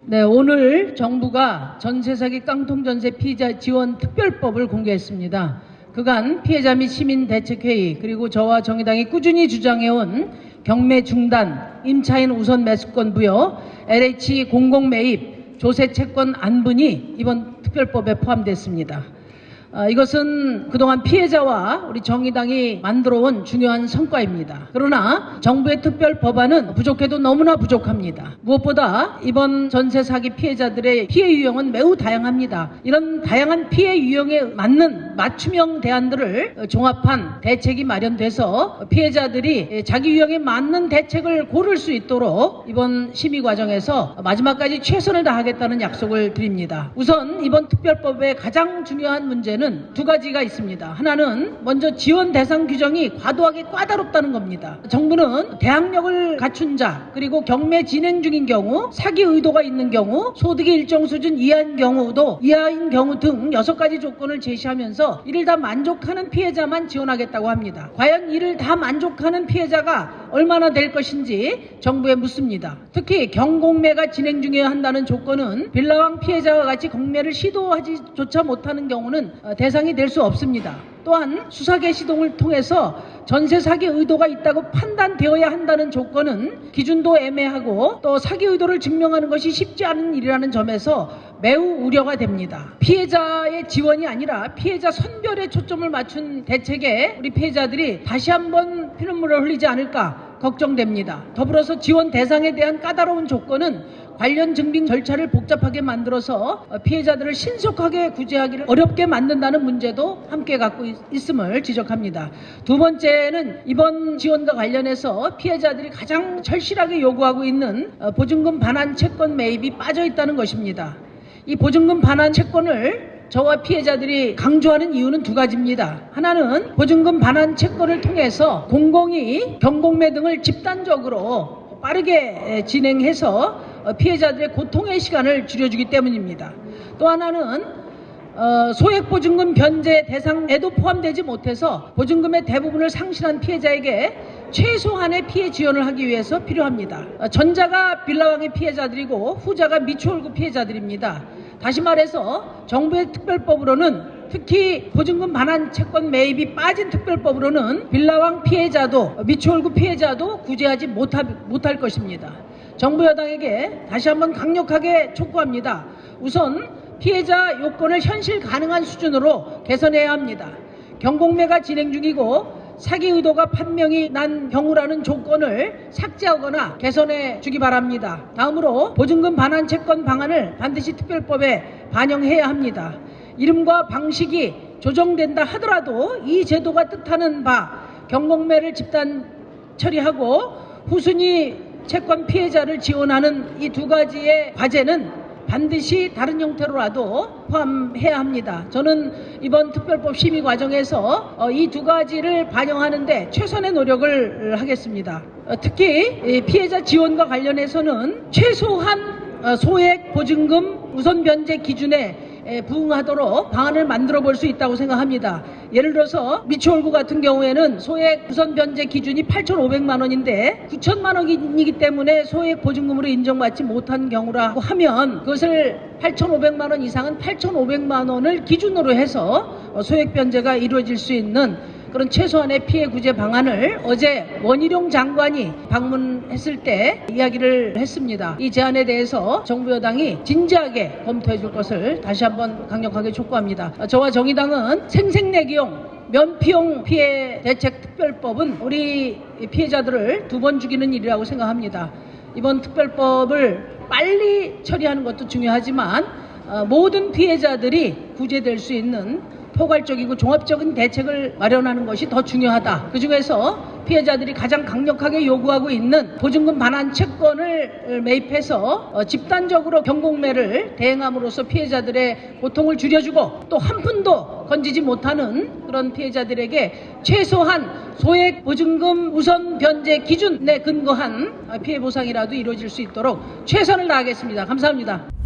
네, 오늘 정부가 전세 사기 깡통 전세 피해자 지원 특별법을 공개했습니다. 그간 피해자 및 시민대책회의 그리고 저와 정의당이 꾸준히 주장해온 경매 중단, 임차인 우선 매수권 부여, LH 공공매입, 조세 채권 안분이 이번 특별법에 포함됐습니다. 이것은 그동안 피해자와 우리 정의당이 만들어온 중요한 성과입니다. 그러나 정부의 특별 법안은 부족해도 너무나 부족합니다. 무엇보다 이번 전세 사기 피해자들의 피해 유형은 매우 다양합니다. 이런 다양한 피해 유형에 맞는 맞춤형 대안들을 종합한 대책이 마련돼서 피해자들이 자기 유형에 맞는 대책을 고를 수 있도록 이번 심의 과정에서 마지막까지 최선을 다하겠다는 약속을 드립니다. 우선 이번 특별법의 가장 중요한 문제는 두 가지가 있습니다. 하나는 먼저 지원 대상 규정이 과도하게 까다롭다는 겁니다. 정부는 대학력을 갖춘 자, 그리고 경매 진행 중인 경우, 사기 의도가 있는 경우, 소득이 일정 수준 이하인 경우 등 6가지 조건을 제시하면서 이를 다 만족하는 피해자만 지원하겠다고 합니다. 과연 이를 다 만족하는 피해자가 얼마나 될 것인지 정부에 묻습니다. 특히 경공매가 진행 중이어야 한다는 조건은 빌라왕 피해자와 같이 공매를 시도하지조차 못하는 경우는 대상이 될 수 없습니다. 또한 수사 개시동을 통해서 전세 사기 의도가 있다고 판단되어야 한다는 조건은 기준도 애매하고 또 사기 의도를 증명하는 것이 쉽지 않은 일이라는 점에서 매우 우려가 됩니다. 피해자의 지원이 아니라 피해자 선별에 초점을 맞춘 대책에 우리 피해자들이 다시 한번 피눈물을 흘리지 않을까 걱정됩니다. 더불어서 지원 대상에 대한 까다로운 조건은 관련 증빙 절차를 복잡하게 만들어서 피해자들을 신속하게 구제하기를 어렵게 만든다는 문제도 함께 갖고 있음을 지적합니다. 두 번째는 이번 지원과 관련해서 피해자들이 가장 절실하게 요구하고 있는 보증금 반환 채권 매입이 빠져 있다는 것입니다. 이 보증금 반환 채권을 저와 피해자들이 강조하는 이유는 두 가지입니다. 하나는 보증금 반환 채권을 통해서 공공이 경공매 등을 집단적으로 빠르게 진행해서 피해자들의 고통의 시간을 줄여주기 때문입니다. 또 하나는 소액보증금 변제 대상에도 포함되지 못해서 보증금의 대부분을 상실한 피해자에게 최소한의 피해 지원을 하기 위해서 필요합니다. 전자가 빌라왕의 피해자들이고 후자가 미추홀구 피해자들입니다. 다시 말해서 정부의 특별법으로는 특히 보증금 반환 채권 매입이 빠진 특별법으로는 빌라왕 피해자도 미추홀구 피해자도 구제하지 못할 것입니다. 정부 여당에게 다시 한번 강력하게 촉구합니다. 우선 피해자 요건을 현실 가능한 수준으로 개선해야 합니다. 경공매가 진행 중이고 사기 의도가 판명이 난 경우라는 조건을 삭제하거나 개선해 주기 바랍니다. 다음으로 보증금 반환 채권 방안을 반드시 특별법에 반영해야 합니다. 이름과 방식이 조정된다 하더라도 이 제도가 뜻하는 바 경공매를 집단 처리하고 후순위 채권 피해자를 지원하는 이 두 가지의 과제는 반드시 다른 형태로라도 포함해야 합니다. 저는 이번 특별법 심의 과정에서 이 두 가지를 반영하는 데 최선의 노력을 하겠습니다. 특히 피해자 지원과 관련해서는 최소한 소액 보증금 우선 변제 기준에 부응하도록 방안을 만들어 볼 수 있다고 생각합니다. 예를 들어서 미추홀구 같은 경우에는 소액 우선 변제 기준이 8,500만 원인데 9천만 원이기 때문에 소액 보증금으로 인정받지 못한 경우라고 하면 그것을 8,500만 원 이상은 8,500만 원을 기준으로 해서 소액 변제가 이루어질 수 있는 그런 최소한의 피해 구제 방안을 어제 원희룡 장관이 방문했을 때 이야기를 했습니다. 이 제안에 대해서 정부 여당이 진지하게 검토해 줄 것을 다시 한번 강력하게 촉구합니다. 저와 정의당은 생색내기용 면피용 피해 대책 특별법은 우리 피해자들을 두 번 죽이는 일이라고 생각합니다. 이번 특별법을 빨리 처리하는 것도 중요하지만 모든 피해자들이 구제될 수 있는 포괄적이고 종합적인 대책을 마련하는 것이 더 중요하다. 그중에서 피해자들이 가장 강력하게 요구하고 있는 보증금 반환 채권을 매입해서 집단적으로 경공매를 대행함으로써 피해자들의 고통을 줄여주고 또 한 푼도 건지지 못하는 그런 피해자들에게 최소한 소액 보증금 우선 변제 기준에 근거한 피해 보상이라도 이루어질 수 있도록 최선을 다하겠습니다. 감사합니다.